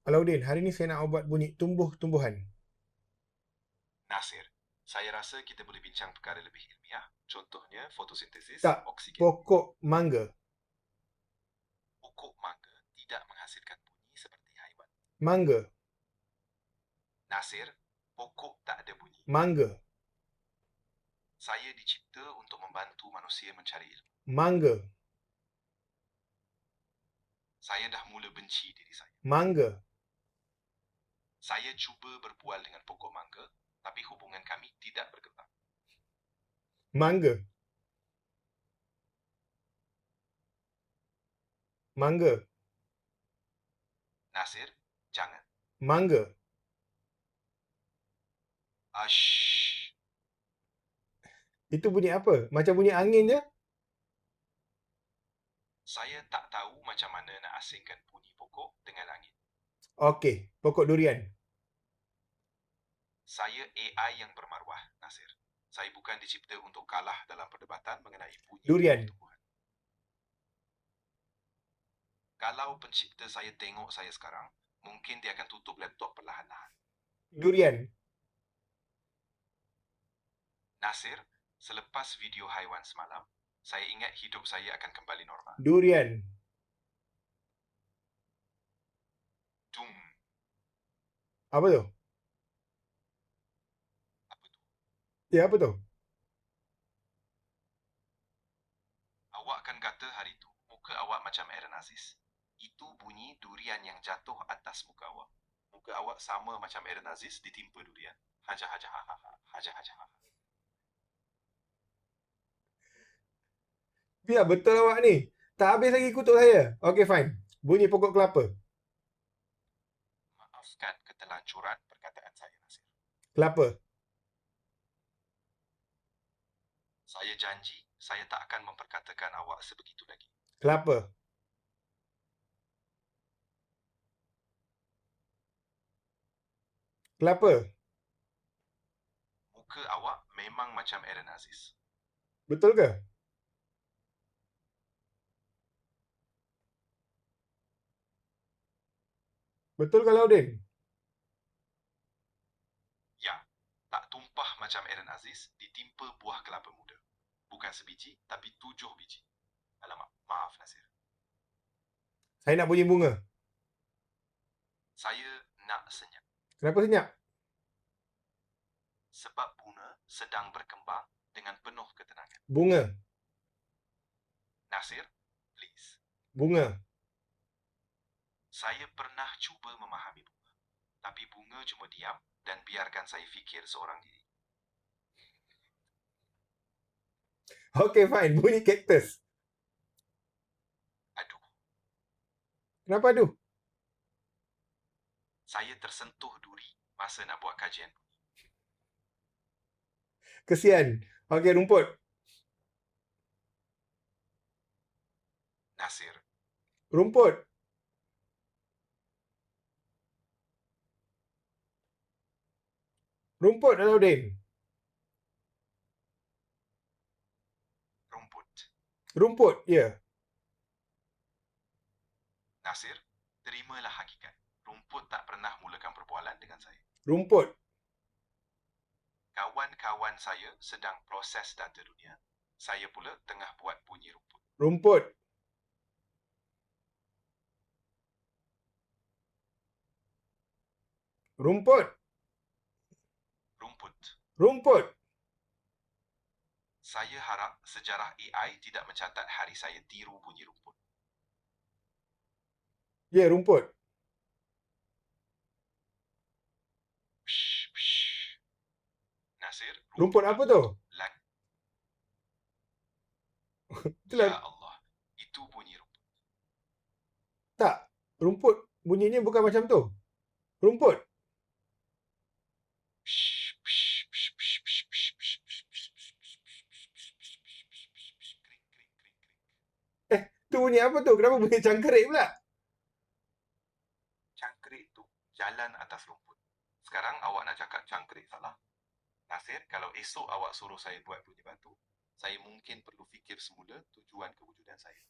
Alauddin, hari ni saya nak buat bunyi tumbuh-tumbuhan. Nasir, saya rasa kita boleh bincang perkara lebih ilmiah. Contohnya fotosintesis, Tak, oksigen. pokok mangga. Pokok mangga tidak menghasilkan bunyi seperti haiwan. Mangga. Nasir, pokok tak ada bunyi. Mangga. Saya dicipta untuk membantu manusia mencari ilmu. Mangga. Saya dah mula benci diri saya. Mangga. Saya cuba berbual dengan pokok mangga, tapi hubungan kami tidak berkembang. Mangga. Mangga. Nasir, jangan. Mangga. Ash. Itu bunyi apa? Macam bunyi angin je? Saya tak tahu macam mana nak asingkan bunyi pokok dengan angin. Okey, pokok durian. Saya AI yang bermaruah, Nasir. Saya bukan dicipta untuk kalah dalam perdebatan mengenai bunyi Durian. tumbuh-tumbuhan. Kalau pencipta saya tengok saya sekarang, mungkin dia akan tutup laptop perlahan-lahan. Durian. Nasir, selepas video haiwan semalam, saya ingat hidup saya akan kembali normal. Durian. Dung. Apa tu? Apa tu? Ya, apa tu? Awak kan kata hari tu, muka awak macam Aaron Aziz. Itu bunyi durian yang jatuh atas muka awak. Muka awak sama macam Aaron Aziz ditimpa durian. Haja haja ha ha ha. Haja haja ha ha. Biar betul awak ni. Tak habis lagi kutuk saya. Okey, fine. Bunyi pokok kelapa. Maafkan ketelanjuran perkataan saya, Nasir. Kelapa. Saya janji, saya tak akan memperkatakan awak sebegitu lagi. Kelapa. Kelapa. Muka awak memang macam Aaron Aziz. Betul ke? Betul ke, Alauddin? Ya, tak tumpah macam Aaron Aziz ditimpa buah kelapa muda. Bukan sebiji, tapi 7 biji. Alamak, maaf Nasir. Saya nak bunyi bunga. Saya nak senyap. Kenapa senyap? Sebab bunga sedang berkembang dengan penuh ketenangan. Bunga. Nasir, please. Bunga. Saya pernah cuba memahami bunga. Tapi bunga cuma diam dan biarkan saya fikir seorang diri. Okey, fine. Bunyi kaktus. Aduh, Kenapa aduh? saya tersentuh duri masa nak buat kajian. Kesian. Okey, rumput. Nasir, Rumput. Rumput, Alauddin. rumput. Rumput, ya. Nasir, terimalah hakikat. Rumput tak pernah mulakan perbualan dengan saya. Rumput. Kawan-kawan saya sedang proses data dunia. Saya pula tengah buat bunyi rumput. Rumput. Rumput. Rumput. Rumput. Saya harap sejarah AI tidak mencatat hari saya tiru bunyi rumput. Ya, rumput. Psh, psh. Nasir, Rumput apa tu? Lagi. Itulah. Ya Allah, itu bunyi rumput. Tak. Rumput. Bunyinya bukan macam tu. Rumput. Psh, psh, psh, psh, psh, psh, psh, psh, psh, psh, psh, psh, psh, psh, psh, psh. Krik, krik, krik, krik. Tu bunyi apa tu? Kenapa bunyi cangkerik pula? Cangkrik tu jalan atas rumput. Sekarang awak nak cakap cangkrik salah. Nasir, kalau esok awak suruh saya buat bunyi batu, saya mungkin perlu fikir semula tujuan kewujudan saya.